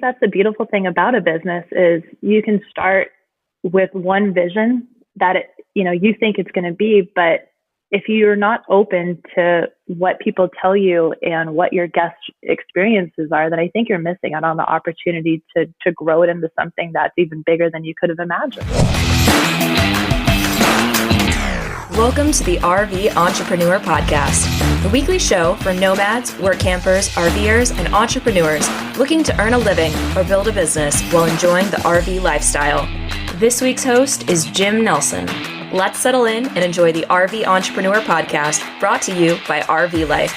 that's the beautiful thing about a business is you can start with one vision that you think it's going to be, but if you're not open to what people tell you and what your guest experiences are, then I think you're missing out on the opportunity to grow it into something that's even bigger than you could have imagined. Welcome to the RV Entrepreneur Podcast, the weekly show for nomads, work campers, RVers, and entrepreneurs looking to earn a living or build a business while enjoying the RV lifestyle. This week's host is Jim Nelson. Let's settle in and enjoy the RV Entrepreneur Podcast, brought to you by RV Life.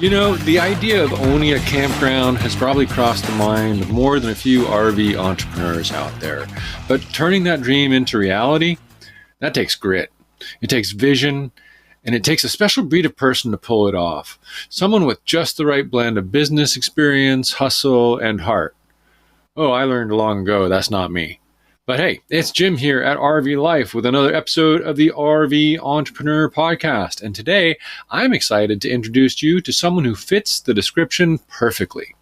You know, the idea of owning a campground has probably crossed the mind of more than a few RV entrepreneurs out there. But turning that dream into reality, that takes grit. It takes vision, and it takes a special breed of person to pull it off. Someone with just the right blend of business experience, hustle, and heart. Oh, I learned long ago that's not me. But hey, it's Jim here at RV Life with another episode of the RV Entrepreneur Podcast. And today, I'm excited to introduce you to someone who fits the description perfectly.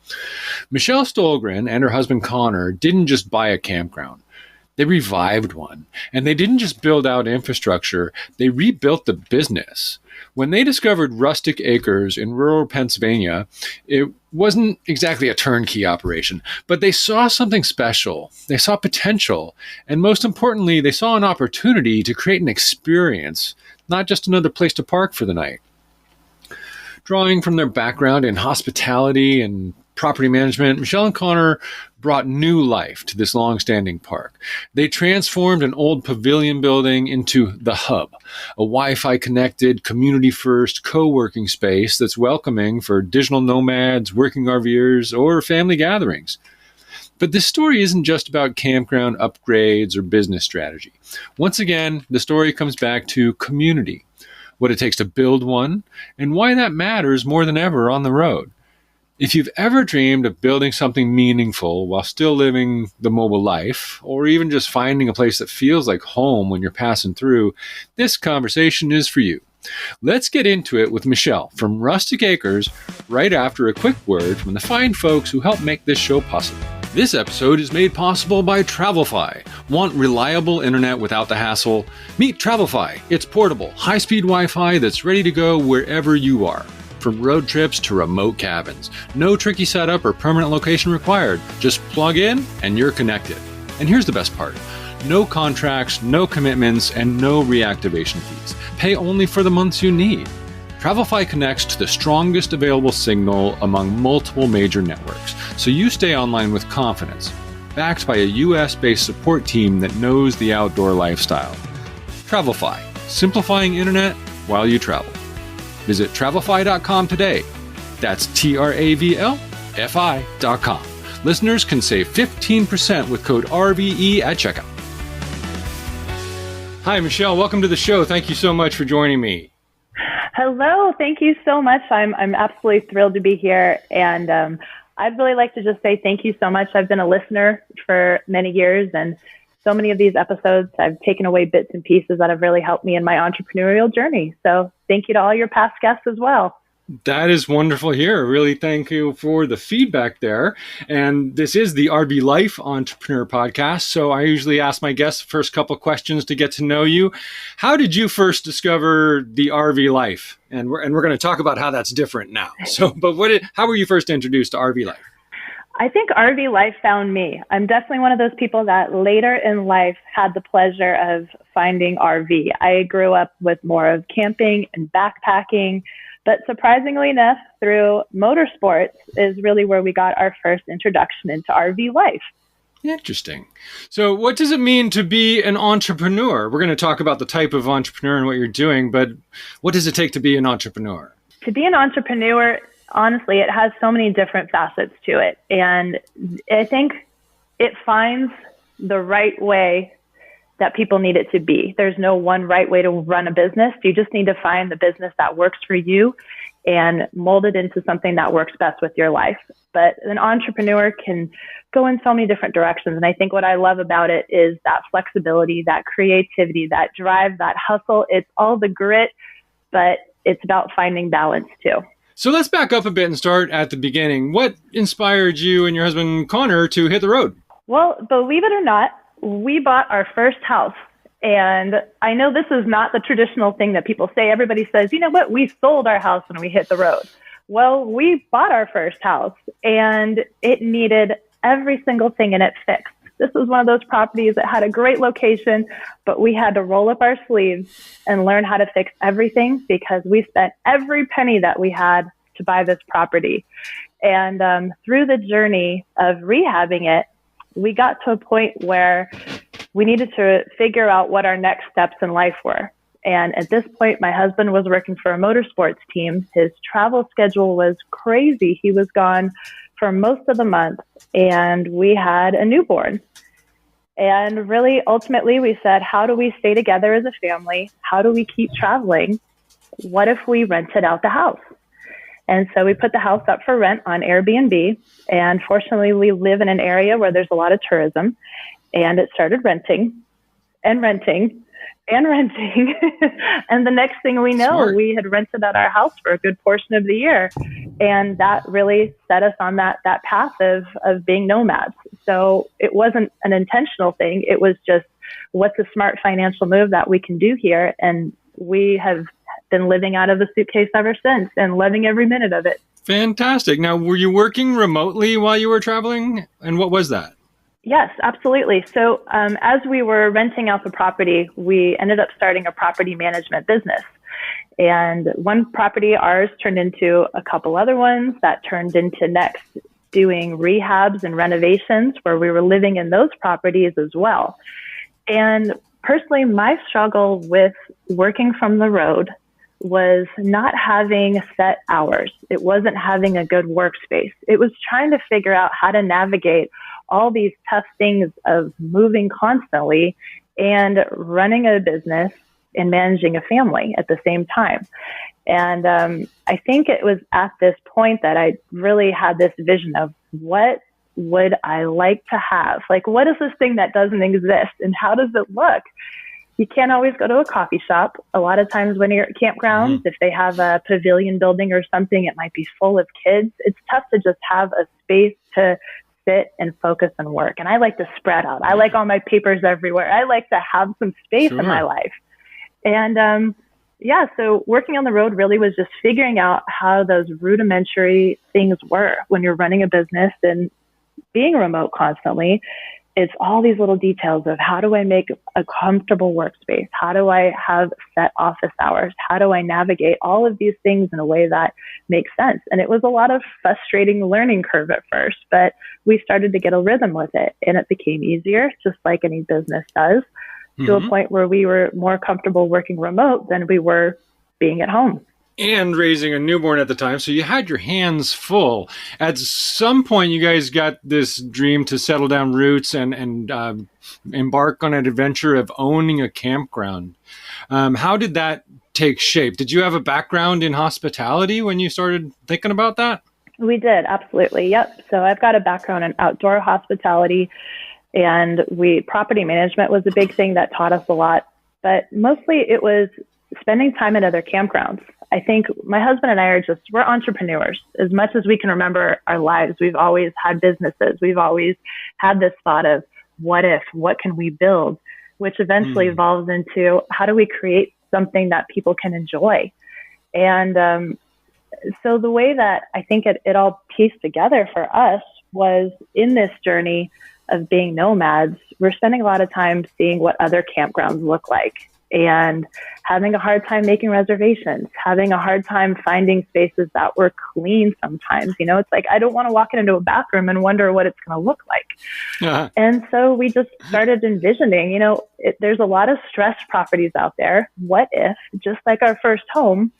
Michele Stolgren and her husband Connor didn't just buy a campground. They revived one. And they didn't just build out infrastructure, they rebuilt the business. When they discovered Rustic Acres in rural Pennsylvania, it wasn't exactly a turnkey operation, but they saw something special. They saw potential. And most importantly, they saw an opportunity to create an experience, not just another place to park for the night. Drawing from their background in hospitality and property management, Michele and Connor brought new life to this long-standing park. They transformed an old pavilion building into the hub, a Wi-Fi connected, community-first co-working space that's welcoming for digital nomads, working RVers, or family gatherings. But this story isn't just about campground upgrades or business strategy. Once again, the story comes back to community, what it takes to build one, and why that matters more than ever on the road. If you've ever dreamed of building something meaningful while still living the mobile life, or even just finding a place that feels like home when you're passing through, this conversation is for you. Let's get into it with Michele from Rustic Acres right after a quick word from the fine folks who help make this show possible. This episode is made possible by Travelfy. Want reliable internet without the hassle? Meet Travelfy. It's portable, high-speed Wi-Fi that's ready to go wherever you are. From road trips to remote cabins. No tricky setup or permanent location required. Just plug in and you're connected. And here's the best part. No contracts, no commitments, and no reactivation fees. Pay only for the months you need. Travelfy connects to the strongest available signal among multiple major networks, so you stay online with confidence, backed by a US-based support team that knows the outdoor lifestyle. Travelfy, simplifying internet while you travel. Visit travelfy.com today. That's TRAVLFI.com. Listeners can save 15% with code RVE at checkout. Hi, Michele. Welcome to the show. Thank you so much for joining me. Hello. Thank you so much. I'm absolutely thrilled to be here. And I'd really like to just say thank you so much. I've been a listener for many years, and so many of these episodes, I've taken away bits and pieces that have really helped me in my entrepreneurial journey. So thank you to all your past guests as well. That is wonderful here. Really thank you for the feedback there. And this is the RV Life Entrepreneur Podcast. So I usually ask my guests the first couple questions to get to know you. How did you first discover the RV life? And we're going to talk about how that's different now. But how were you first introduced to RV life? I think RV life found me. I'm definitely one of those people that later in life had the pleasure of finding RV. I grew up with more of camping and backpacking, but surprisingly enough, through motorsports is really where we got our first introduction into RV life. Interesting. So what does it mean to be an entrepreneur? We're going to talk about the type of entrepreneur and what you're doing, but what does it take to be an entrepreneur? To be an entrepreneur, honestly, it has so many different facets to it. And I think it finds the right way that people need it to be. There's no one right way to run a business. You just need to find the business that works for you and mold it into something that works best with your life. But an entrepreneur can go in so many different directions. And I think what I love about it is that flexibility, that creativity, that drive, that hustle. It's all the grit, but it's about finding balance too. So let's back up a bit and start at the beginning. What inspired you and your husband, Connor, to hit the road? Well, believe it or not, we bought our first house. And I know this is not the traditional thing that people say. Everybody says, you know what, we sold our house when we hit the road. Well, we bought our first house and it needed every single thing in it fixed. This was one of those properties that had a great location, but we had to roll up our sleeves and learn how to fix everything because we spent every penny that we had to buy this property. And through the journey of rehabbing it, we got to a point where we needed to figure out what our next steps in life were. And at this point, my husband was working for a motorsports team. His travel schedule was crazy. He was gone for most of the month, and we had a newborn. And really, ultimately, we said, how do we stay together as a family? How do we keep traveling? What if we rented out the house? And so we put the house up for rent on Airbnb. And fortunately, we live in an area where there's a lot of tourism. And it started renting and renting and renting. And the next thing we know, Smart. we had rented out our house for a good portion of the year. And that really set us on that path of being nomads. So it wasn't an intentional thing. It was just, what's a smart financial move that we can do here? And we have been living out of the suitcase ever since and loving every minute of it. Fantastic. Now, were you working remotely while you were traveling? And what was that? Yes, absolutely. So as we were renting out the property, we ended up starting a property management business. And one property, ours, turned into a couple other ones that turned into next doing rehabs and renovations where we were living in those properties as well. And personally, my struggle with working from the road was not having set hours. It wasn't having a good workspace. It was trying to figure out how to navigate all these tough things of moving constantly and running a business and managing a family at the same time. And I think it was at this point that I really had this vision of what would I like to have? Like, what is this thing that doesn't exist and how does it look? You can't always go to a coffee shop. A lot of times when you're at campgrounds, if they have a pavilion building or something, it might be full of kids. It's tough to just have a space to sit and focus and work. And I like to spread out. I like all my papers everywhere. I like to have some space in my life. And so working on the road really was just figuring out how those rudimentary things were when you're running a business and being remote constantly. It's all these little details of how do I make a comfortable workspace? How do I have set office hours? How do I navigate all of these things in a way that makes sense? And it was a lot of frustrating learning curve at first, but we started to get a rhythm with it and it became easier, just like any business does, to a point where we were more comfortable working remote than we were being at home. And raising a newborn at the time, so you had your hands full. At some point, you guys got this dream to settle down roots and embark on an adventure of owning a campground. How did that take shape? Did you have a background in hospitality when you started thinking about that? We did, absolutely. Yep. So I've got a background in outdoor hospitality, and property management was a big thing that taught us a lot. But mostly it was spending time at other campgrounds. I think my husband and I we're entrepreneurs. As much as we can remember our lives, we've always had businesses. We've always had this thought of what can we build, which eventually evolves into how do we create something that people can enjoy. And so the way that I think it all pieced together for us was in this journey of being nomads, we're spending a lot of time seeing what other campgrounds look like and having a hard time making reservations, having a hard time finding spaces that were clean sometimes. You know, it's like, I don't want to walk into a bathroom and wonder what it's going to look like. Uh-huh. And so we just started envisioning, there's a lot of stressed properties out there. What if, just like our first home,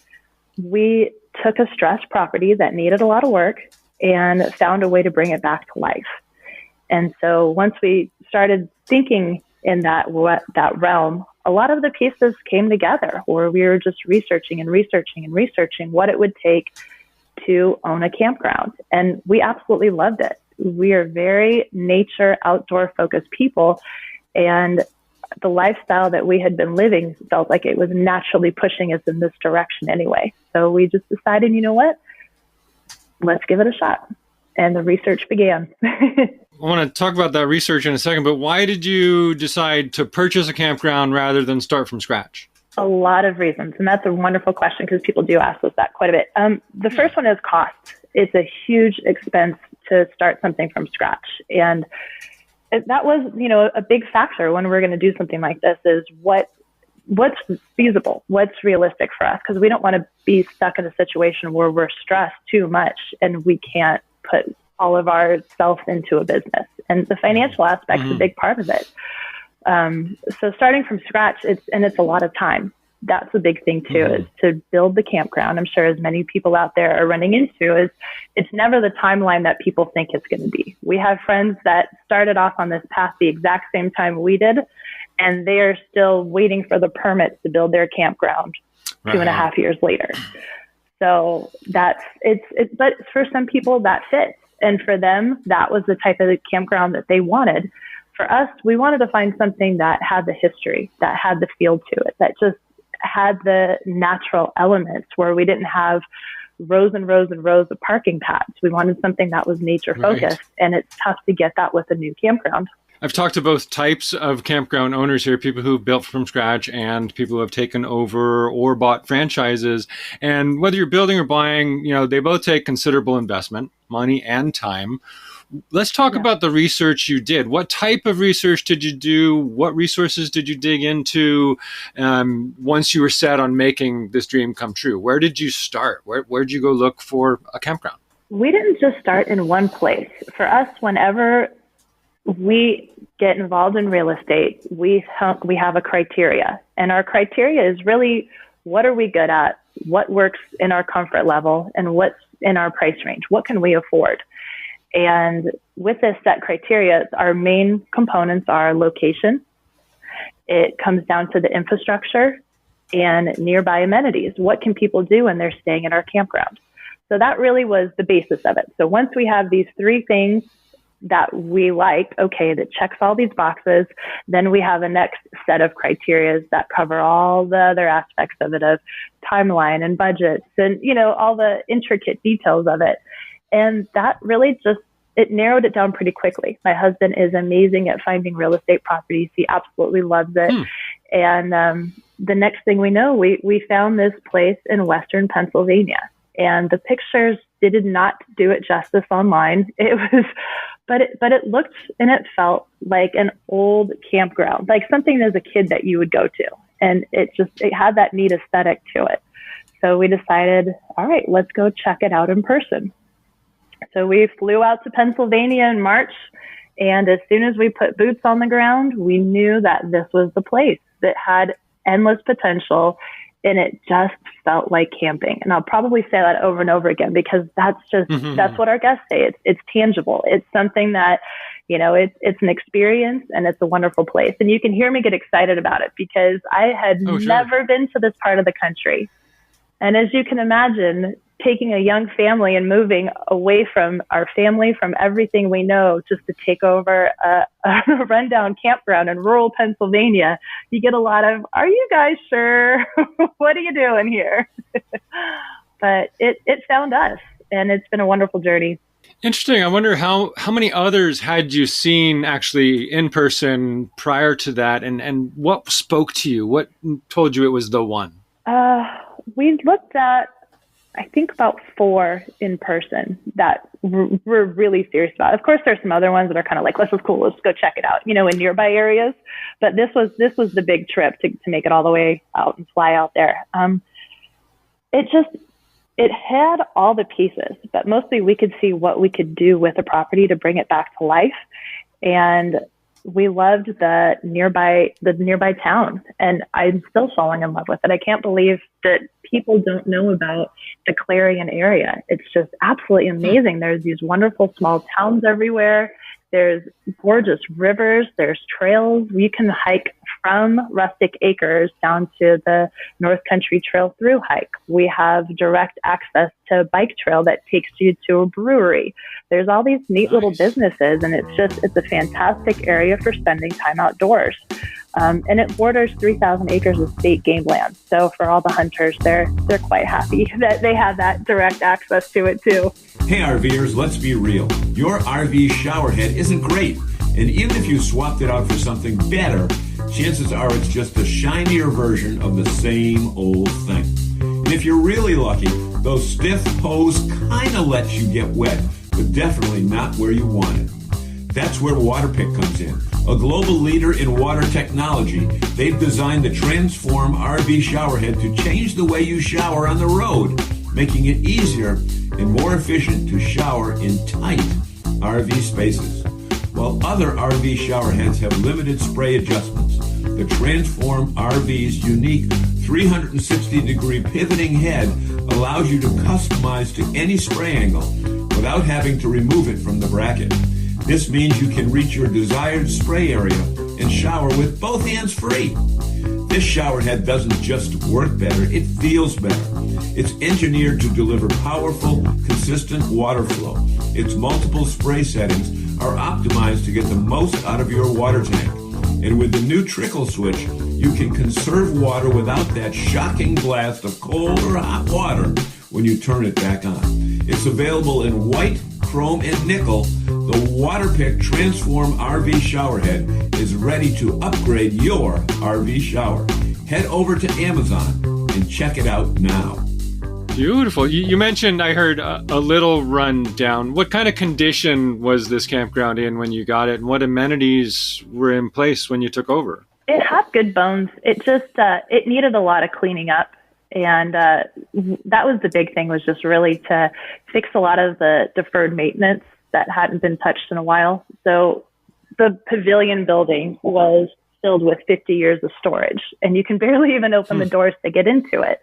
we took a stressed property that needed a lot of work and found a way to bring it back to life? And so once we started thinking in that realm, a lot of the pieces came together, or we were just researching what it would take to own a campground. And we absolutely loved it. We are very nature, outdoor focused people. And the lifestyle that we had been living felt like it was naturally pushing us in this direction anyway. So we just decided, you know what? let's give it a shot. And the research began. I want to talk about that research in a second, but why did you decide to purchase a campground rather than start from scratch? A lot of reasons. And that's a wonderful question because people do ask us that quite a bit. The first one is cost. It's a huge expense to start something from scratch. And that was, a big factor when we're going to do something like this is what's feasible, what's realistic for us, because we don't want to be stuck in a situation where we're stressed too much and we can't put all of ourselves into a business. And the financial aspect is a big part of it. So starting from scratch, it's a lot of time. That's a big thing too, is to build the campground. I'm sure as many people out there are running into is it's never the timeline that people think it's going to be. We have friends that started off on this path the exact same time we did, and they are still waiting for the permits to build their campground 2.5 years later. So but for some people that fits. And for them, that was the type of campground that they wanted. For us, we wanted to find something that had the history, that had the feel to it, that just had the natural elements where we didn't have rows and rows and rows of parking pads. We wanted something that was nature focused, and it's tough to get that with a new campground. I've talked to both types of campground owners here, people who built from scratch and people who have taken over or bought franchises. And whether you're building or buying, they both take considerable investment, money and time. Let's talk about the research you did. What type of research did you do? What resources did you dig into once you were set on making this dream come true? Where did you start? Where did you go look for a campground? We didn't just start in one place. For us, whenever we get involved in real estate, we have a criteria. And our criteria is really, what are we good at? What works in our comfort level? And what's in our price range? What can we afford? And with this set criteria, our main components are location. It comes down to the infrastructure and nearby amenities. What can people do when they're staying in our campground? So that really was the basis of it. So once we have these three things that we like, that checks all these boxes, then we have a next set of criteria that cover all the other aspects of it, of timeline and budgets and, all the intricate details of it. And that really it narrowed it down pretty quickly. My husband is amazing at finding real estate properties. He absolutely loves it. And the next thing we know, we found this place in Western Pennsylvania. And the pictures did not do it justice online. But it looked and it felt like an old campground, like something as a kid that you would go to. And it had that neat aesthetic to it. So we decided, all right, let's go check it out in person. So we flew out to Pennsylvania in March. And as soon as we put boots on the ground, we knew that this was the place that had endless potential. And it just felt like camping. And I'll probably say that over and over again, because that's what our guests say. It's tangible. It's something that, it's an experience and it's a wonderful place. And you can hear me get excited about it because I had never been to this part of the country. And as you can imagine, taking a young family and moving away from our family, from everything we know, just to take over a rundown campground in rural Pennsylvania, you get a lot of, are you guys sure? What are you doing here? But it found us, and it's been a wonderful journey. Interesting. I wonder how many others had you seen actually in person prior to that, and what spoke to you? What told you it was the one? We looked at, I think, about 4 in person that we're really serious about. Of course, there's some other ones that are kind of like, this is cool, let's go check it out, in nearby areas. But this was the big trip to make it all the way out and fly out there. It had all the pieces, but mostly we could see what we could do with the property to bring it back to life. And we loved the nearby town, and I'm still falling in love with it. I can't believe that people don't know about the Clarion area. It's just absolutely amazing. There's these wonderful small towns everywhere. There's gorgeous rivers. There's trails. You can hike from Rustic Acres down to the North Country Trail through hike. We have direct access to a bike trail that takes you to a brewery. There's all these neat little businesses, and it's a fantastic area for spending time outdoors. And it borders 3,000 acres of state game land. So for all the hunters, they're quite happy that they have that direct access to it too. Hey RVers, let's be real. Your RV showerhead isn't great. And even if you swapped it out for something better, chances are it's just a shinier version of the same old thing. And if you're really lucky, those stiff hose kind of let you get wet, but definitely not where you want it. That's where Waterpik comes in. A global leader in water technology, they've designed the Transform RV showerhead to change the way you shower on the road, making it easier and more efficient to shower in tight RV spaces. While other RV showerheads have limited spray adjustments, the Transform RV's unique 360-degree pivoting head allows you to customize to any spray angle without having to remove it from the bracket. This means you can reach your desired spray area and shower with both hands free. This showerhead doesn't just work better, it feels better. It's engineered to deliver powerful, consistent water flow. Its multiple spray settings are optimized to get the most out of your water tank. And with the new trickle switch, you can conserve water without that shocking blast of cold or hot water when you turn it back on. It's available in white, chrome, and nickel. The Waterpik Transform RV showerhead is ready to upgrade your RV shower. Head over to Amazon and check it out now. Beautiful. You mentioned, I heard a little rundown. What kind of condition was this campground in when you got it, and what amenities were in place when you took over? It had good bones. It just, it needed a lot of cleaning up. And that was the big thing, was just really to fix a lot of the deferred maintenance that hadn't been touched in a while. So the pavilion building was filled with 50 years of storage, and you can barely even open the doors to get into it.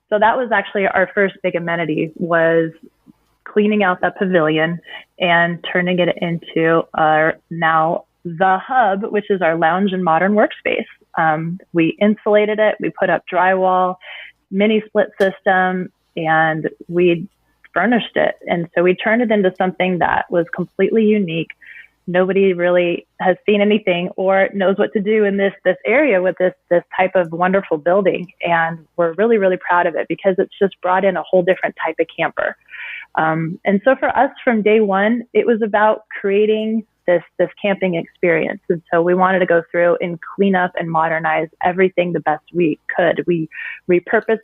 So that was actually our first big amenity, was cleaning out that pavilion and turning it into now the hub, which is our lounge and modern workspace. We insulated it, we put up drywall, mini split system, and we furnished it. And so we turned it into something that was completely unique. Nobody really has seen anything or knows what to do in this area with this type of wonderful building. And we're really, really proud of it, because it's just brought in a whole different type of camper. And so for us from day one, it was about creating this camping experience. And so we wanted to go through and clean up and modernize everything the best we could. We repurposed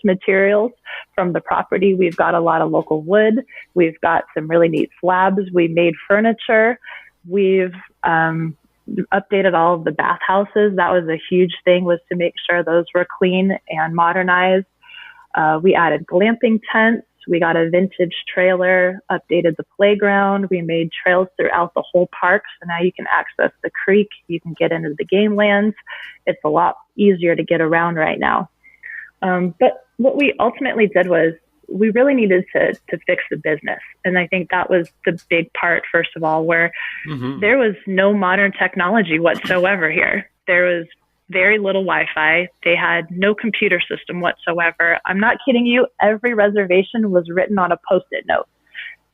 materials from the property. We've got a lot of local wood. We've got some really neat slabs. We made furniture. We've updated all of the bathhouses. That was a huge thing, was to make sure those were clean and modernized. We added glamping tents. We got a vintage trailer, updated the playground. We made trails throughout the whole park. So now you can access the creek. You can get into the game lands. It's a lot easier to get around right now. But what we ultimately did was, we really needed to fix the business. And I think that was the big part, first of all, where there was no modern technology whatsoever here. There was very little Wi-Fi. They had no computer system whatsoever. I'm not kidding you. Every reservation was written on a Post-it note,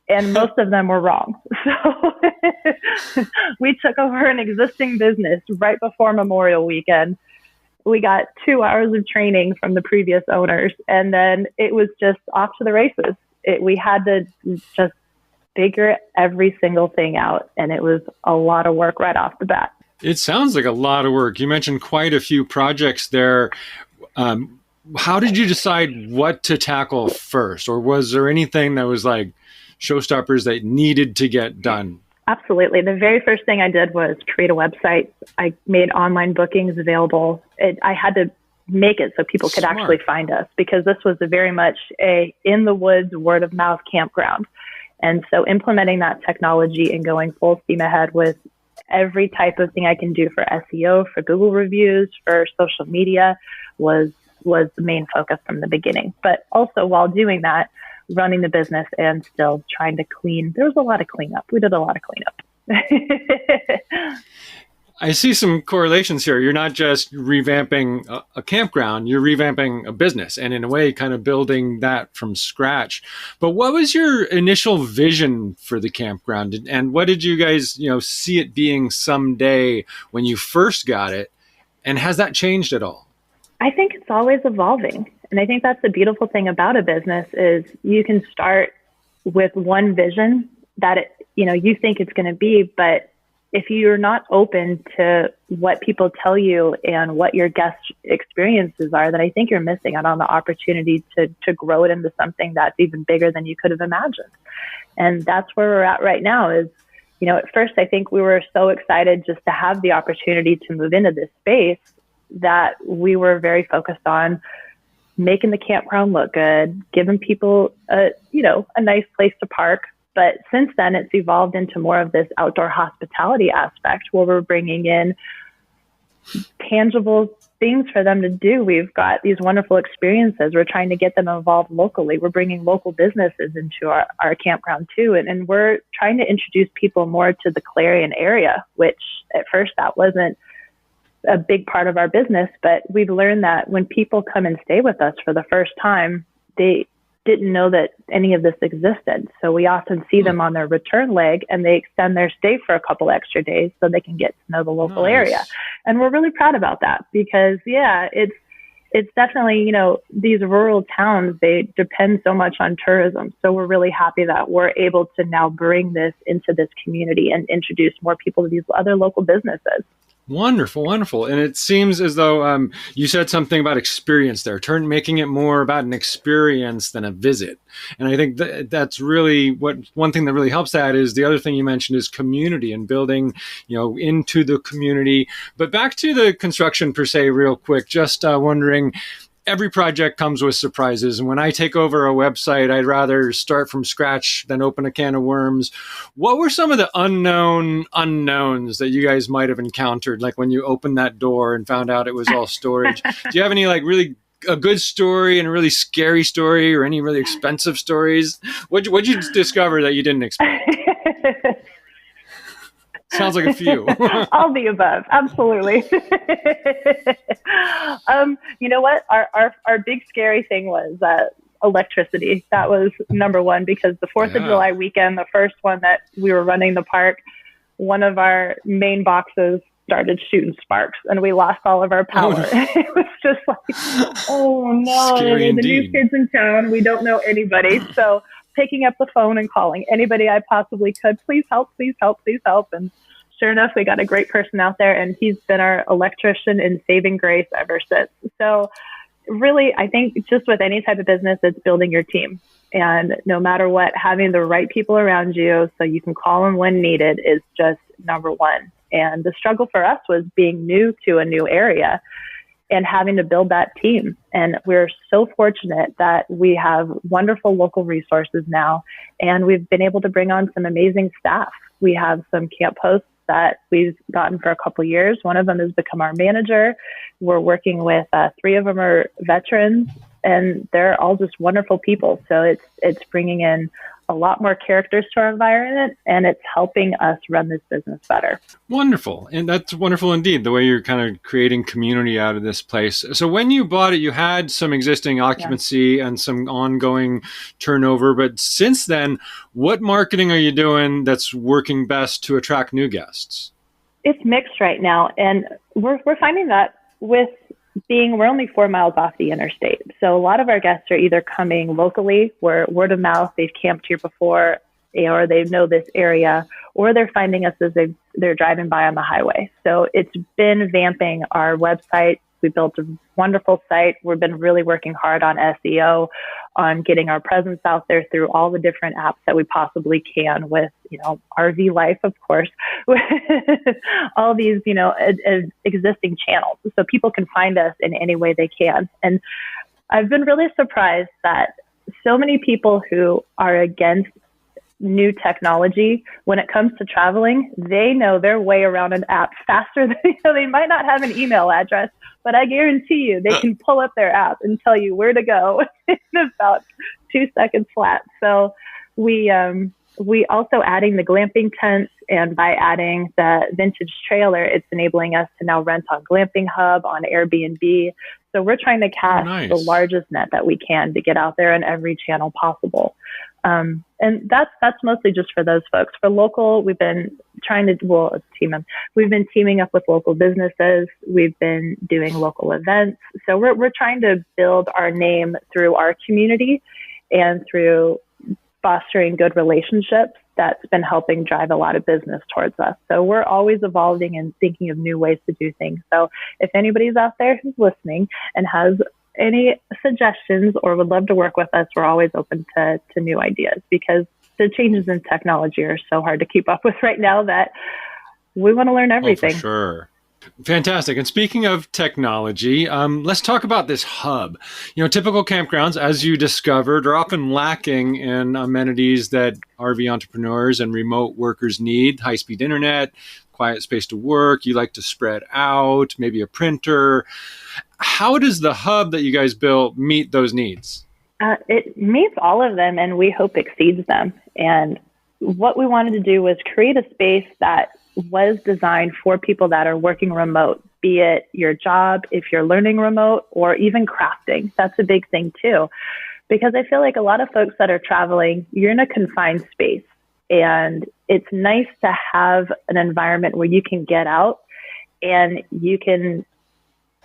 and most of them were wrong. So we took over an existing business right before Memorial Weekend. We got 2 hours of training from the previous owners, and then it was just off to the races. We had to just figure every single thing out, and it was a lot of work right off the bat. It sounds like a lot of work. You mentioned quite a few projects there. How did you decide what to tackle first? Or was there anything that was like showstoppers that needed to get done? Absolutely. The very first thing I did was create a website. I made online bookings available. I had to make it so people could actually find us, because this was very much a in the woods, word of mouth campground. And so implementing that technology and going full steam ahead with every type of thing I can do for SEO, for Google reviews, for social media was the main focus from the beginning. But also while doing that, running the business and still trying to clean. There was a lot of cleanup. We did a lot of cleanup. I see some correlations here. You're not just revamping a campground, you're revamping a business and in a way kind of building that from scratch. But what was your initial vision for the campground? And what did you guys, see it being someday when you first got it? And has that changed at all? I think it's always evolving. And I think that's the beautiful thing about a business is you can start with one vision that you think it's going to be, but if you're not open to what people tell you and what your guest experiences are, then I think you're missing out on the opportunity to grow it into something that's even bigger than you could have imagined. And that's where we're at right now is, at first I think we were so excited just to have the opportunity to move into this space that we were very focused on making the campground look good, giving people a nice place to park. But since then, it's evolved into more of this outdoor hospitality aspect where we're bringing in tangible things for them to do. We've got these wonderful experiences. We're trying to get them involved locally. We're bringing local businesses into our campground too. And we're trying to introduce people more to the Clarion area, which at first that wasn't a big part of our business. But we've learned that when people come and stay with us for the first time, they didn't know that any of this existed. So we often see them on their return leg and they extend their stay for a couple extra days so they can get to know the local area. And we're really proud about that because it's definitely, these rural towns, they depend so much on tourism. So we're really happy that we're able to now bring this into this community and introduce more people to these other local businesses. Wonderful, wonderful. And it seems as though you said something about experience there, making it more about an experience than a visit. And I think that's really one thing that really helps that is the other thing you mentioned is community and building, into the community. But back to the construction per se, real quick, just wondering, every project comes with surprises. And when I take over a website, I'd rather start from scratch than open a can of worms. What were some of the unknown unknowns that you guys might have encountered? Like when you opened that door and found out it was all storage. Do you have any really a good story and a really scary story or any really expensive stories? What'd you discover that you didn't expect? Sounds like a few. All the above. Absolutely. You know what? Our big scary thing was electricity. That was number one because the 4th of July weekend, the first one that we were running the park, one of our main boxes started shooting sparks and we lost all of our power. Oh, no. It was just like, oh no, we're the new kids in town. We don't know anybody. So picking up the phone and calling anybody I possibly could, please help, please help, please help. And sure enough, we got a great person out there and he's been our electrician in saving grace ever since. So really, I think just with any type of business, it's building your team. And no matter what, having the right people around you so you can call them when needed is just number one. And the struggle for us was being new to a new area and having to build that team. And we're so fortunate that we have wonderful local resources now, and we've been able to bring on some amazing staff. We have some camp hosts that we've gotten for a couple of years. One of them has become our manager. We're working with 3 of them are veterans, and they're all just wonderful people. So it's bringing in a lot more characters to our environment, and it's helping us run this business better. Wonderful. And that's wonderful indeed, the way you're kind of creating community out of this place. So when you bought it, you had some existing occupancy and some ongoing turnover. But since then, what marketing are you doing that's working best to attract new guests? It's mixed right now. And we're finding that we're only 4 miles off the interstate. So a lot of our guests are either coming locally, where word of mouth, they've camped here before, or they know this area, or they're finding us as they're driving by on the highway. So it's been vamping our website. We built a wonderful site. We've been really working hard on SEO, on getting our presence out there through all the different apps that we possibly can with, RV Life, of course, with all these, existing channels. So people can find us in any way they can. And I've been really surprised that so many people who are against new technology, when it comes to traveling, they know their way around an app faster than they might not have an email address, but I guarantee you they can pull up their app and tell you where to go in about 2 seconds flat. So we also adding the glamping tents, and by adding the vintage trailer, it's enabling us to now rent on Glamping Hub, on Airbnb. So we're trying to cast the largest net that we can to get out there in every channel possible. And that's mostly just for those folks. For local, we've been trying to, we've been teaming up with local businesses. We've been doing local events. So we're trying to build our name through our community and through fostering good relationships. That's been helping drive a lot of business towards us. So we're always evolving and thinking of new ways to do things. So if anybody's out there who's listening and has any suggestions or would love to work with us, we're always open to new ideas, because the changes in technology are so hard to keep up with right now that we want to learn everything. Oh, for sure. Fantastic. And speaking of technology, let's talk about this hub. Typical campgrounds, as you discovered, are often lacking in amenities that RV entrepreneurs and remote workers need: high-speed internet, quiet space to work. You like to spread out, maybe a printer. How does the hub that you guys built meet those needs? It meets all of them, and we hope exceeds them. And what we wanted to do was create a space that was designed for people that are working remote, be it your job, if you're learning remote, or even crafting. That's a big thing too, because I feel like a lot of folks that are traveling, you're in a confined space, and it's nice to have an environment where you can get out and you can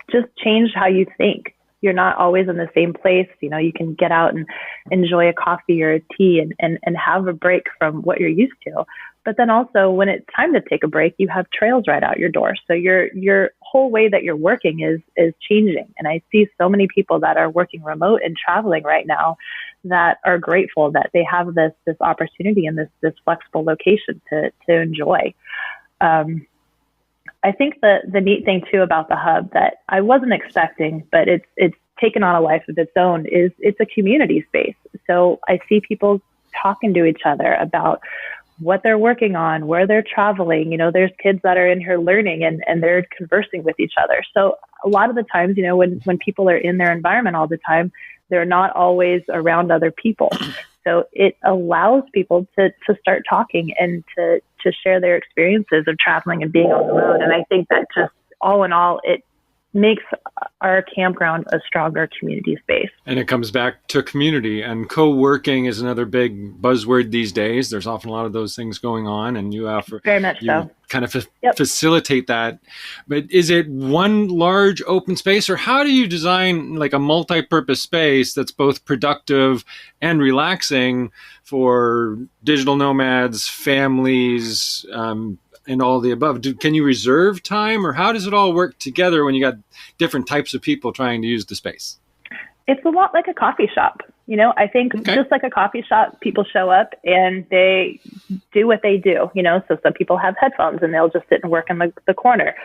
just change how you think. You're not always in the same place. You can get out and enjoy a coffee or a tea and have a break from what you're used to. But then also, when it's time to take a break, you have trails right out your door. So your whole way that you're working is changing. And I see so many people that are working remote and traveling right now that are grateful that they have this opportunity and this flexible location to enjoy. I think the neat thing too about the hub that I wasn't expecting, but it's taken on a life of its own, is it's a community space. So I see people talking to each other about what they're working on, where they're traveling. There's kids that are in here learning and they're conversing with each other. So a lot of the times, when people are in their environment all the time, they're not always around other people. So it allows people to start talking and to share their experiences of traveling and being on the road. And I think that just all in all, it makes our campground a stronger community space. And it comes back to community, and co-working is another big buzzword these days. There's often a lot of those things going on, and you offer very much so. Kind of facilitate that. But is it one large open space, or how do you design like a multi-purpose space that's both productive and relaxing for digital nomads, families, and all the above? Can you reserve time, or how does it all work together when you got different types of people trying to use the space? It's a lot like a coffee shop. I think just like a coffee shop, people show up and they do what they do, so some people have headphones and they'll just sit and work in the corner.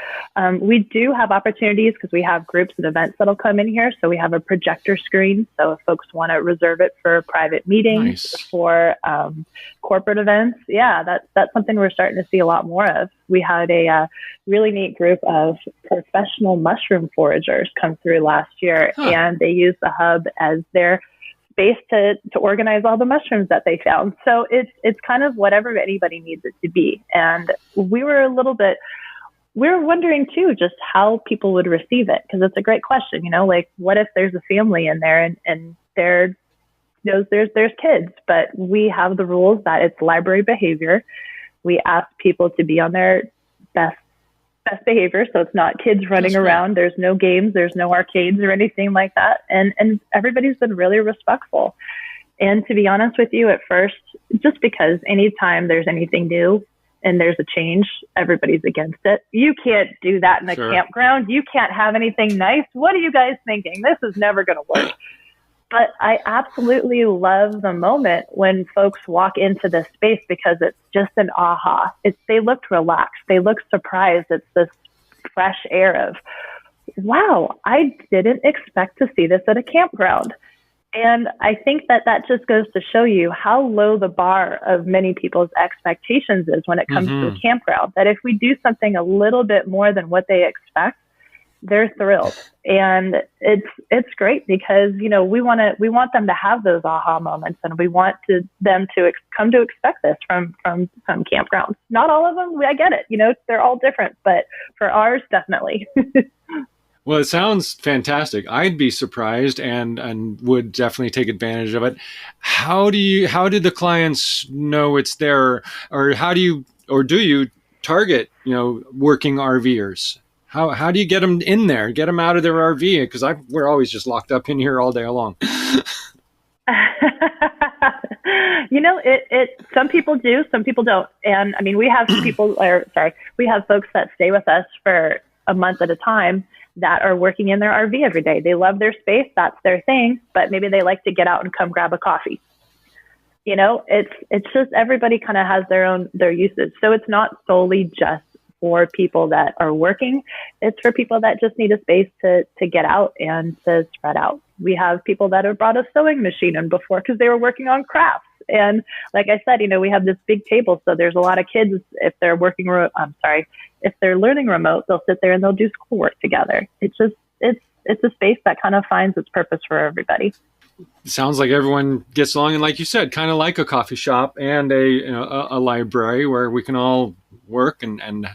We do have opportunities because we have groups and events that'll come in here. So we have a projector screen. So if folks want to reserve it for private meetings, for corporate events, that's something we're starting to see a lot more of. We had a really neat group of professional mushroom foragers come through last year, and they used the hub as their space to organize all the mushrooms that they found. So it's kind of whatever anybody needs it to be. And we were wondering too, just how people would receive it. Cause it's a great question, like what if there's a family in there and there's kids, but we have the rules that it's library behavior. We ask people to be on their best behavior. So it's not kids running around. There's no games, there's no arcades or anything like that. And everybody's been really respectful. And to be honest with you, at first, just because anytime there's anything new and there's a change, everybody's against it. You can't do that in a campground. You can't have anything nice. What are you guys thinking? This is never going to work. But I absolutely love the moment when folks walk into this space because it's just an aha. They looked relaxed. They looked surprised. It's this fresh air of, wow, I didn't expect to see this at a campground. And I think that just goes to show you how low the bar of many people's expectations is when it comes to a campground. That if we do something a little bit more than what they expect, they're thrilled. And it's great because, we want them to have those aha moments, and we want them to come to expect this from some campgrounds. Not all of them, I get it. They're all different, but for ours, definitely. Well, it sounds fantastic. I'd be surprised and would definitely take advantage of it. How did the clients know it's there, or do you target, working RVers? How do you get them in there, get them out of their RV? Because we're always just locked up in here all day long. Some people do, some people don't. And I mean, we have we have folks that stay with us for a month at a time that are working in their RV every day. They love their space. That's their thing, but maybe they like to get out and come grab a coffee. It's just everybody kind of has their uses. So it's not solely just for people that are working. It's for people that just need a space to get out and to spread out. We have people that have brought a sewing machine in before because they were working on crafts. And like I said, we have this big table. So there's a lot of kids, if they're if they're learning remote, they'll sit there and they'll do schoolwork together. It's a space that kind of finds its purpose for everybody. Sounds like everyone gets along, and like you said, kind of like a coffee shop and a library where we can all work and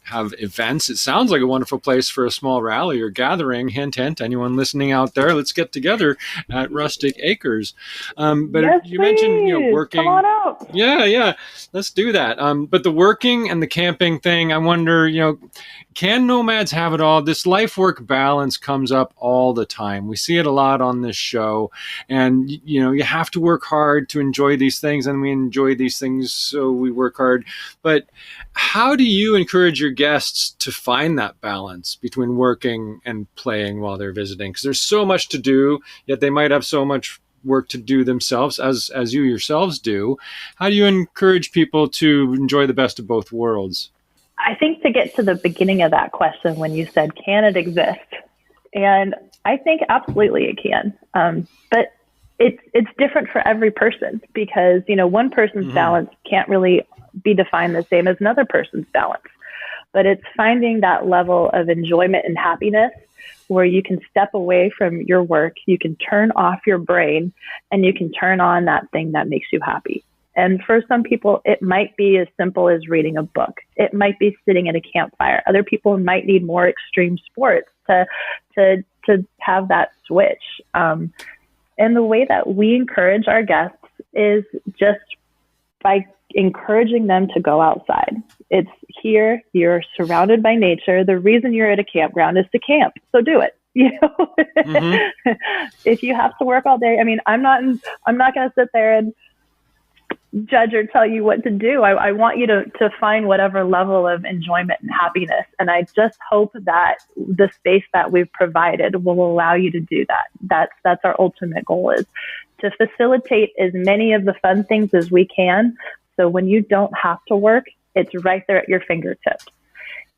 have events. It sounds like a wonderful place for a small rally or gathering. Hint, hint, anyone listening out there, let's get together at Rustic Acres. But yes, you mentioned, working. Come on out. Yeah, let's do that. But the working and the camping thing, I wonder, can nomads have it all? This life-work balance comes up all the time. We see it a lot on this show. And, you have to work hard to enjoy these things, and we enjoy these things, so we work hard. But how do you encourage your guests to find that balance between working and playing while they're visiting? Because there's so much to do, yet they might have so much work to do themselves, as you yourselves do. How do you encourage people to enjoy the best of both worlds? I think to get to the beginning of that question, when you said, can it exist? And I think absolutely it can. But it's different for every person because, one person's balance can't really be defined the same as another person's balance. But it's finding that level of enjoyment and happiness where you can step away from your work, you can turn off your brain, and you can turn on that thing that makes you happy. And for some people, it might be as simple as reading a book. It might be sitting at a campfire. Other people might need more extreme sports to have that switch. And the way that we encourage our guests is just by encouraging them to go outside. It's here, you're surrounded by nature. The reason you're at a campground is to camp. So do it. If you have to work all day, I'm not going to sit there and judge or tell you what to do. I want you to find whatever level of enjoyment and happiness. And I just hope that the space that we've provided will allow you to do that. That's our ultimate goal, is to facilitate as many of the fun things as we can. So when you don't have to work, it's right there at your fingertips.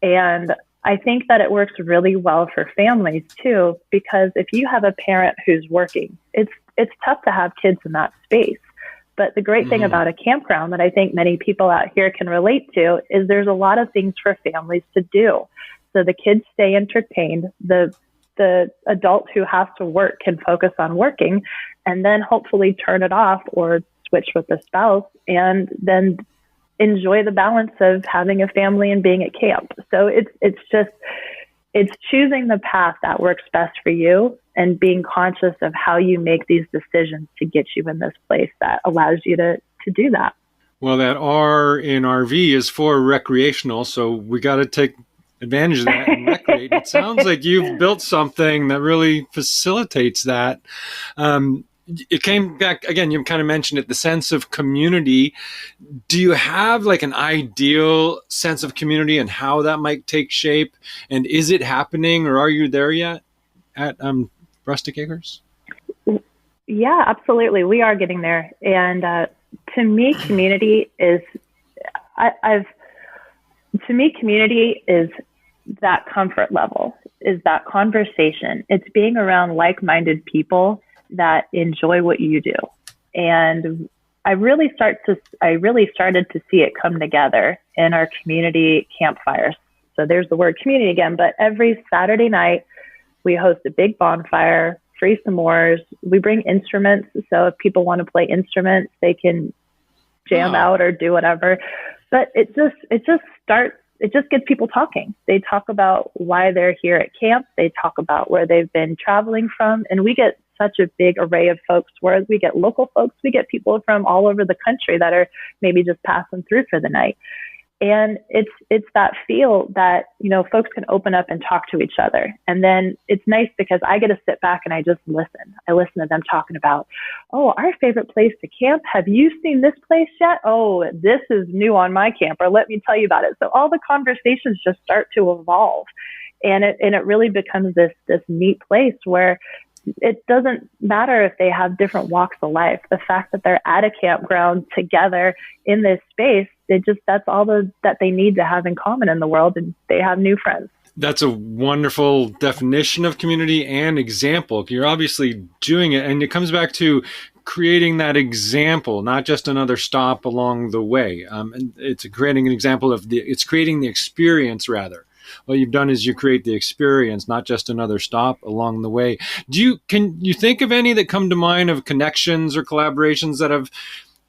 And I think that it works really well for families too, because if you have a parent who's working, it's tough to have kids in that space. But the great thing about a campground that I think many people out here can relate to is there's a lot of things for families to do. So the kids stay entertained. The adult who has to work can focus on working and then hopefully turn it off or switch with the spouse and then enjoy the balance of having a family and being at camp. So it's choosing the path that works best for you and being conscious of how you make these decisions to get you in this place that allows you to do that. Well, that R in RV is for recreational, so we got to take advantage of that and recreate. It sounds like you've built something that really facilitates that. It came back, again, you kind of mentioned it, the sense of community. Do you have like an ideal sense of community and how that might take shape? And is it happening, or are you there yet at Rustic Acres? Yeah, absolutely. We are getting there. And to me, community is that comfort level, is that conversation. It's being around like-minded people that enjoy what you do. And I really started to see it come together in our community campfires. So there's the word community again. But every Saturday night, we host a big bonfire, free s'mores. We bring instruments. So if people want to play instruments, they can jam out or do whatever. But it just gets people talking. They talk about why they're here at camp. They talk about where they've been traveling from. And we get such a big array of folks, whereas we get local folks, we get people from all over the country that are maybe just passing through for the night. And it's that feel that, you know, folks can open up and talk to each other. And then it's nice because I get to sit back and I just listen. I listen to them talking about, oh, our favorite place to camp. Have you seen this place yet? Oh, this is new on my camper. Let me tell you about it. So all the conversations just start to evolve. And it really becomes this neat place where it doesn't matter if they have different walks of life. The fact that they're at a campground together in this space, that's all that they need to have in common in the world, and they have new friends. That's a wonderful definition of community and example. You're obviously doing it, and it comes back to creating that example, not just another stop along the way. And it's creating an example it's creating the experience rather. What you've done is you create the experience, not just another stop along the way. Can you think of any that come to mind of connections or collaborations that have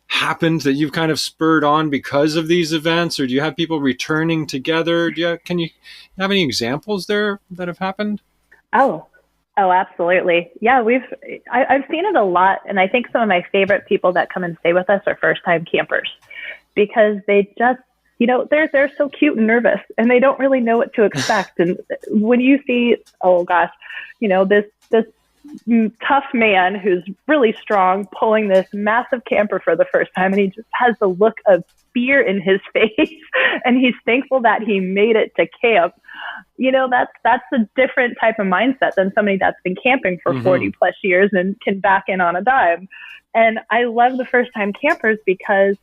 happened that you've kind of spurred on because of these events, or do you have people returning together? Can you have any examples there that have happened? Oh, absolutely. Yeah, I've seen it a lot, and I think some of my favorite people that come and stay with us are first-time campers because they just, you know, they're so cute and nervous, and they don't really know what to expect. And when you see, oh gosh, you know, this tough man who's really strong pulling this massive camper for the first time, and he just has the look of fear in his face, and he's thankful that he made it to camp. You know, that's a different type of mindset than somebody that's been camping for 40 plus years and can back in on a dime. And I love the first time campers because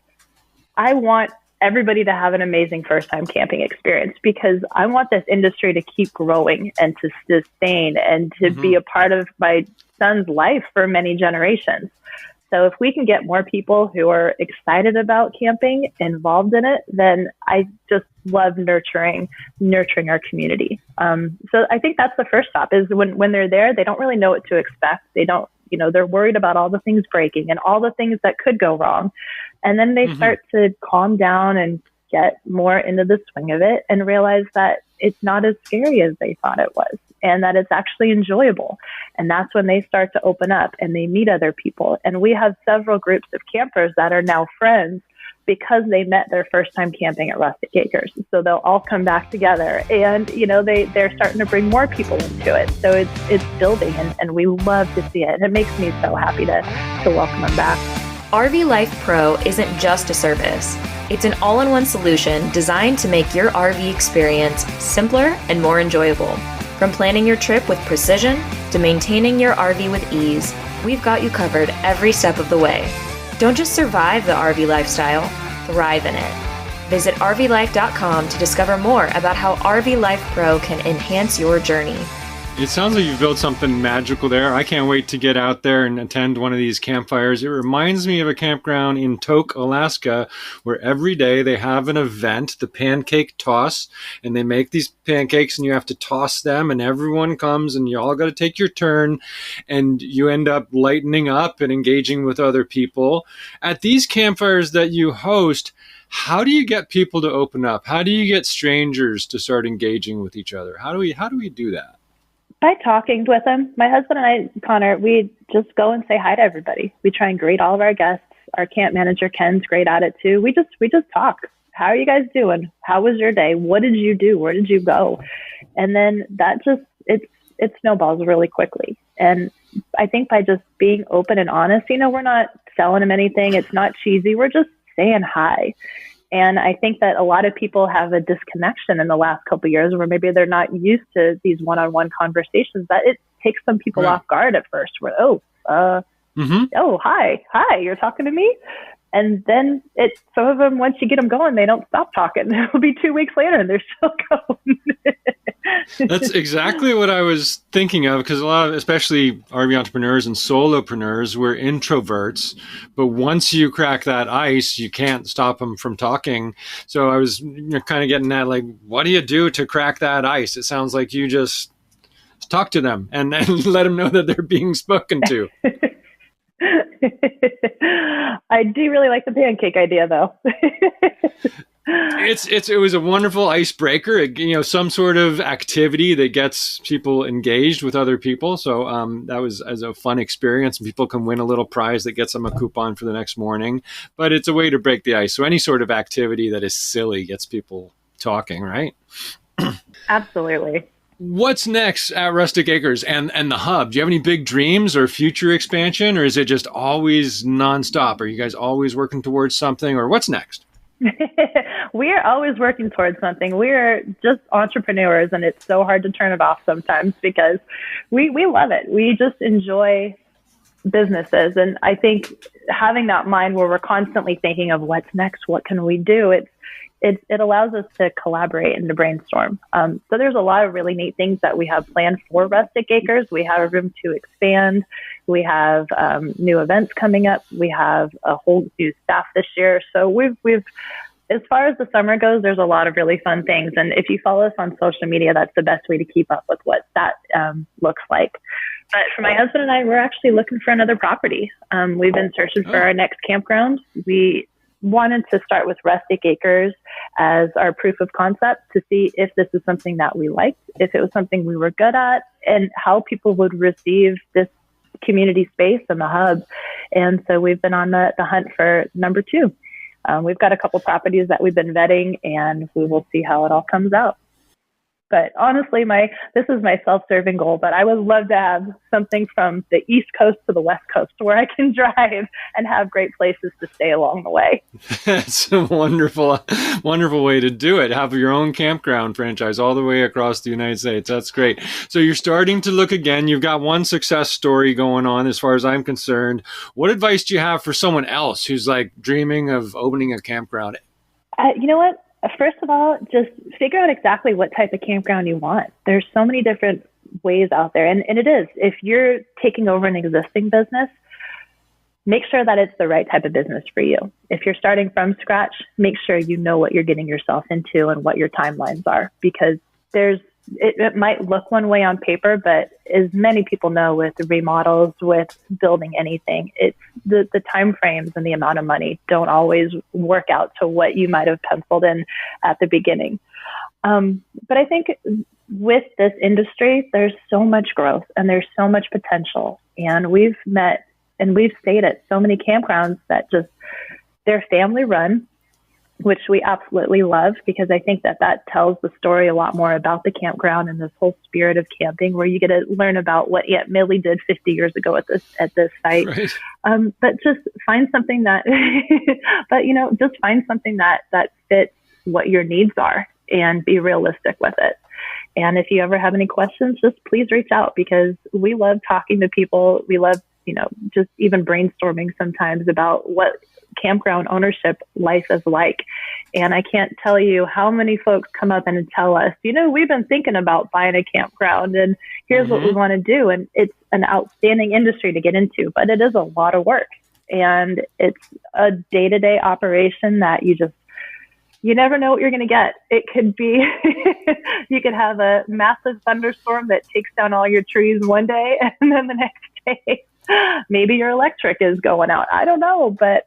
I want everybody to have an amazing first time camping experience, because I want this industry to keep growing and to sustain and to be a part of my son's life for many generations. So if we can get more people who are excited about camping involved in it, then I just love nurturing our community. So I think that's the first stop is when they're there, they don't really know what to expect. They don't, you know, they're worried about all the things breaking and all the things that could go wrong. And then they start to calm down and get more into the swing of it and realize that it's not as scary as they thought it was, and that it's actually enjoyable. And that's when they start to open up and they meet other people. And we have several groups of campers that are now friends because they met their first time camping at Rustic Acres. So they'll all come back together, and, you know, they're starting to bring more people into it. So it's building, and we love to see it. And it makes me so happy to welcome them back. RV Life Pro isn't just a service. It's an all-in-one solution designed to make your RV experience simpler and more enjoyable. From planning your trip with precision to maintaining your RV with ease, we've got you covered every step of the way. Don't just survive the RV lifestyle, thrive in it. Visit rvlife.com to discover more about how RV Life Pro can enhance your journey. It sounds like you've built something magical there. I can't wait to get out there and attend one of these campfires. It reminds me of a campground in Tok, Alaska, where every day they have an event, the pancake toss, and they make these pancakes and you have to toss them, and everyone comes and you all got to take your turn, and you end up lightening up and engaging with other people. At these campfires that you host, how do you get people to open up? How do you get strangers to start engaging with each other? How do we do that? By talking with them. My husband and I, Connor, we just go and say hi to everybody. We try and greet all of our guests. Our camp manager, Ken's great at it too. We just talk. How are you guys doing? How was your day? What did you do? Where did you go? And then that just, it snowballs really quickly. And I think by just being open and honest, you know, we're not selling them anything. It's not cheesy. We're just saying hi. And I think that a lot of people have a disconnection in the last couple of years where maybe they're not used to these one-on-one conversations, that it takes some people off guard at first where, oh, hi, you're talking to me? And then some of them, once you get them going, they don't stop talking. It'll be 2 weeks later and they're still going. That's exactly what I was thinking of, because a lot of, especially RV entrepreneurs and solopreneurs, we're introverts, but once you crack that ice, you can't stop them from talking. So I was kind of getting at, like, what do you do to crack that ice? It sounds like you just talk to them and let them know that they're being spoken to. I do really like the pancake idea, though. It was a wonderful icebreaker, some sort of activity that gets people engaged with other people. So that was as a fun experience. People can win a little prize that gets them a coupon for the next morning, but it's a way to break the ice. So any sort of activity that is silly gets people talking, right? Absolutely. What's next at Rustic Acres and the hub? Do you have any big dreams or future expansion, or is it just always nonstop? Are you guys always working towards something, or what's next? We are always working towards something. We are just entrepreneurs, and it's so hard to turn it off sometimes because we love it. We just enjoy businesses. And I think having that mind where we're constantly thinking of what's next, what can we do? It allows us to collaborate and to brainstorm. So there's a lot of really neat things that we have planned for Rustic Acres. We have room to expand. We have new events coming up. We have a whole new staff this year. So we've as far as the summer goes, there's a lot of really fun things. And if you follow us on social media, that's the best way to keep up with what that looks like. But for my husband and I, we're actually looking for another property. We've been searching for our next campground. We wanted to start with Rustic Acres as our proof of concept to see if this is something that we liked, if it was something we were good at, and how people would receive this community space and the hub. And so we've been on the hunt for number 2. We've got a couple properties that we've been vetting, and we will see how it all comes out. But honestly, this is my self-serving goal, but I would love to have something from the East Coast to the West Coast where I can drive and have great places to stay along the way. That's a wonderful way to do it. Have your own campground franchise all the way across the United States. That's great. So you're starting to look again. You've got one success story going on as far as I'm concerned. What advice do you have for someone else who's like dreaming of opening a campground? You know what? First of all, just figure out exactly what type of campground you want. There's so many different ways out there. And it is, if you're taking over an existing business, make sure that it's the right type of business for you. If you're starting from scratch, make sure you know what you're getting yourself into and what your timelines are, because it might look one way on paper, but as many people know with remodels, with building anything, it's the time frames and the amount of money don't always work out to what you might have penciled in at the beginning. But I think with this industry, there's so much growth and there's so much potential. And we've met and we've stayed at so many campgrounds that they're family run, which we absolutely love, because I think that tells the story a lot more about the campground and this whole spirit of camping, where you get to learn about what Aunt Millie did 50 years ago at this site. Right. But just find something that, just find something that fits what your needs are and be realistic with it. And if you ever have any questions, just please reach out, because we love talking to people. We love, just even brainstorming sometimes about what campground ownership life is like. And I can't tell you how many folks come up and tell us, we've been thinking about buying a campground and here's what we want to do. And it's an outstanding industry to get into, but it is a lot of work. And it's a day-to-day operation that you never know what you're going to get. It could be, you could have a massive thunderstorm that takes down all your trees one day, and then the next day, maybe your electric is going out. I don't know, but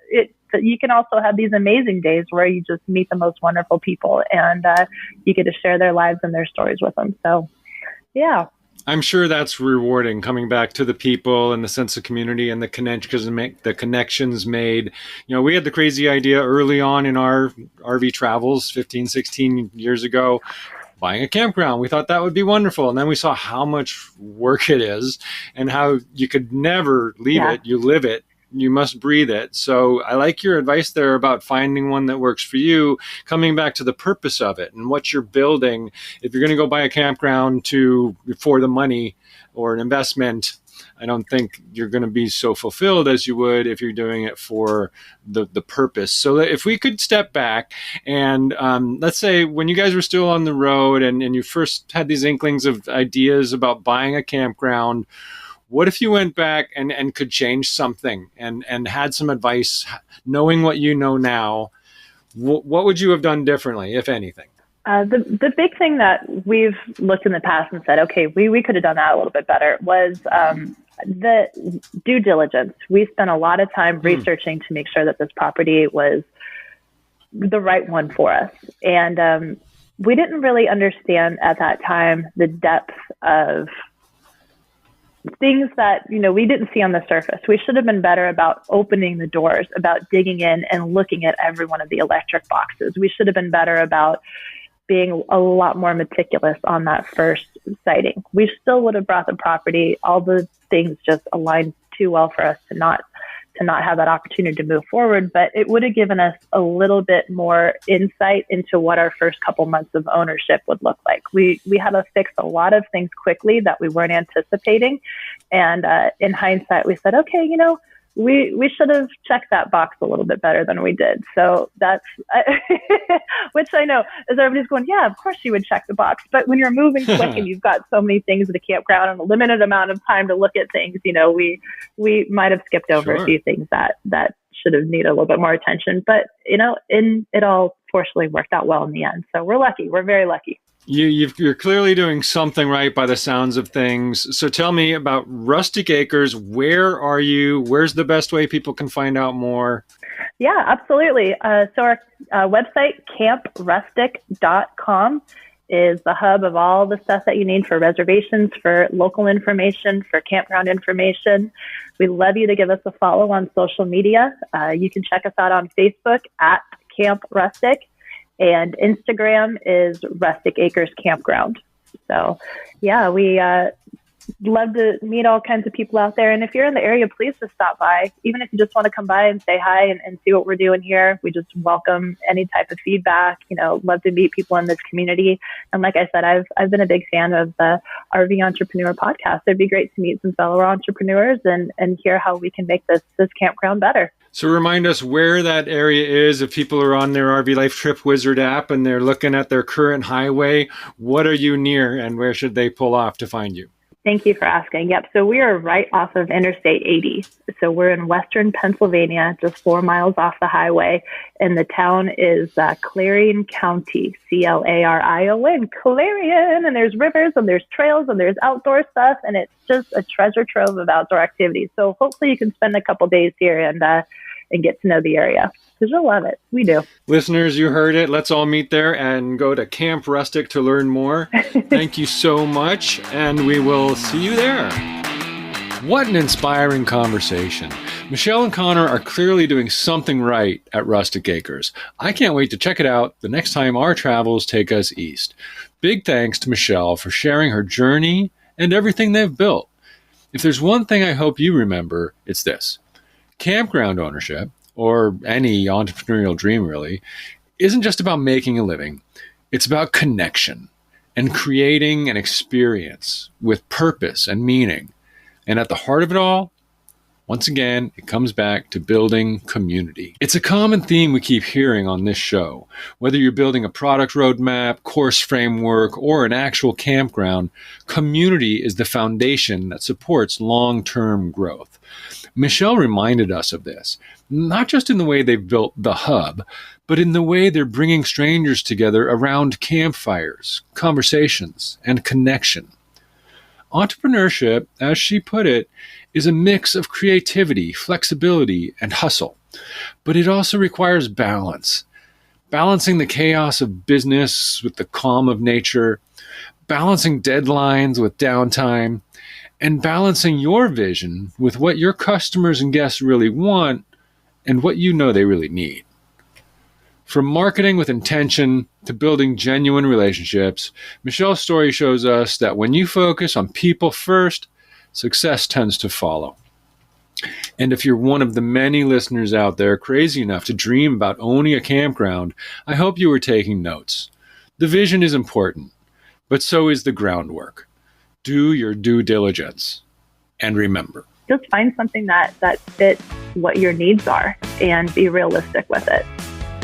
you can also have these amazing days where you just meet the most wonderful people, and you get to share their lives and their stories with them. So, yeah. I'm sure that's rewarding, coming back to the people and the sense of community and the connections made. We had the crazy idea early on in our RV travels 15, 16 years ago, buying a campground. We thought that would be wonderful. And then we saw how much work it is and how you could never leave it. You live it. You must breathe it. So I like your advice there about finding one that works for you, coming back to the purpose of it and what you're building. If you're going to go buy a campground for the money or an investment, I don't think you're going to be so fulfilled as you would if you're doing it for the purpose. So if we could step back and let's say when you guys were still on the road and you first had these inklings of ideas about buying a campground, what if you went back and could change something and had some advice, knowing what you know now? What would you have done differently, if anything? The big thing that we've looked in the past and said, okay, we could have done that a little bit better was the due diligence. We spent a lot of time researching to make sure that this property was the right one for us. And we didn't really understand at that time the depth of things that, we didn't see on the surface. We should have been better about opening the doors, about digging in and looking at every one of the electric boxes. We should have been better about being a lot more meticulous on that first sighting. We still would have brought the property. All the things just aligned too well for us to not have that opportunity to move forward, but it would have given us a little bit more insight into what our first couple months of ownership would look like. We had to fix a lot of things quickly that we weren't anticipating. And in hindsight, we said, okay, we should have checked that box a little bit better than we did. So that's, which I know as everybody's going, yeah, of course you would check the box. But when you're moving quick and you've got so many things at the campground and a limited amount of time to look at things, we might have skipped over a few things that should have needed a little bit more attention. But, it all fortunately worked out well in the end. So we're lucky. We're very lucky. You're clearly doing something right by the sounds of things. So tell me about Rustic Acres. Where are you? Where's the best way people can find out more? Yeah, absolutely. So our website, camprustic.com, is the hub of all the stuff that you need for reservations, for local information, for campground information. We'd love you to give us a follow on social media. You can check us out on Facebook at Camp Rustic. And Instagram is Rustic Acres Campground. So, yeah, we love to meet all kinds of people out there. And if you're in the area, please just stop by. Even if you just want to come by and say hi and see what we're doing here, we just welcome any type of feedback. Love to meet people in this community. And like I said, I've been a big fan of the RV Entrepreneur podcast. It'd be great to meet some fellow entrepreneurs and hear how we can make this campground better. So remind us where that area is. If people are on their RV Life Trip Wizard app and they're looking at their current highway, what are you near and where should they pull off to find you? Thank you for asking. Yep. So we are right off of Interstate 80. So we're in western Pennsylvania, just 4 miles off the highway. And the town is Clarion County, Clarion, Clarion. And there's rivers and there's trails and there's outdoor stuff. And it's just a treasure trove of outdoor activities. So hopefully you can spend a couple days here and get to know the area, because you'll love it. We do. Listeners, you heard it. Let's all meet there and go to Camp Rustic to learn more. Thank you so much, and we will see you there. What an inspiring conversation. Michele and Connor are clearly doing something right at Rustic Acres. I can't wait to check it out the next time our travels take us east. Big thanks to Michele for sharing her journey and everything they've built. If there's one thing I hope you remember, it's this. Campground ownership, or any entrepreneurial dream really, isn't just about making a living. It's about connection and creating an experience with purpose and meaning. And at the heart of it all, once again, it comes back to building community. It's a common theme we keep hearing on this show. Whether you're building a product roadmap, course framework, or an actual campground, community is the foundation that supports long-term growth. Michele reminded us of this, not just in the way they've built the hub, but in the way they're bringing strangers together around campfires, conversations, and connection. Entrepreneurship, as she put it, is a mix of creativity, flexibility, and hustle. But it also requires balance. Balancing the chaos of business with the calm of nature, balancing deadlines with downtime, and balancing your vision with what your customers and guests really want and what you know they really need. From marketing with intention to building genuine relationships, Michele's story shows us that when you focus on people first, success tends to follow. And if you're one of the many listeners out there crazy enough to dream about owning a campground, I hope you were taking notes. The vision is important, but so is the groundwork. Do your due diligence. And remember, just find something that fits what your needs are and be realistic with it.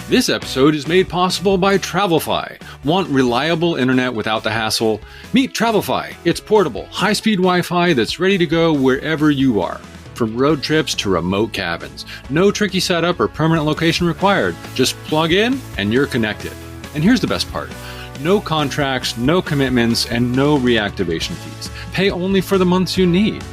This episode is made possible by Travelfy. Want reliable internet without the hassle? Meet Travelfy. It's portable, high-speed Wi-Fi that's ready to go wherever you are. From road trips to remote cabins. No tricky setup or permanent location required. Just plug in and you're connected. And here's the best part. No contracts, no commitments, and no reactivation fees. Pay only for the months you need.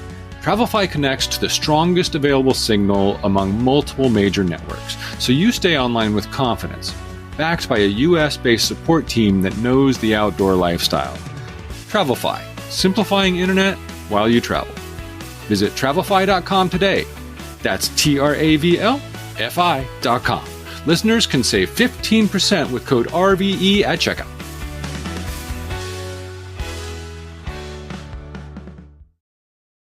Travelfy connects to the strongest available signal among multiple major networks, so you stay online with confidence, backed by a US-based support team that knows the outdoor lifestyle. Travelfy, simplifying internet while you travel. Visit travelfy.com today. That's TRAVLFI.com. Listeners can save 15% with code RVE at checkout.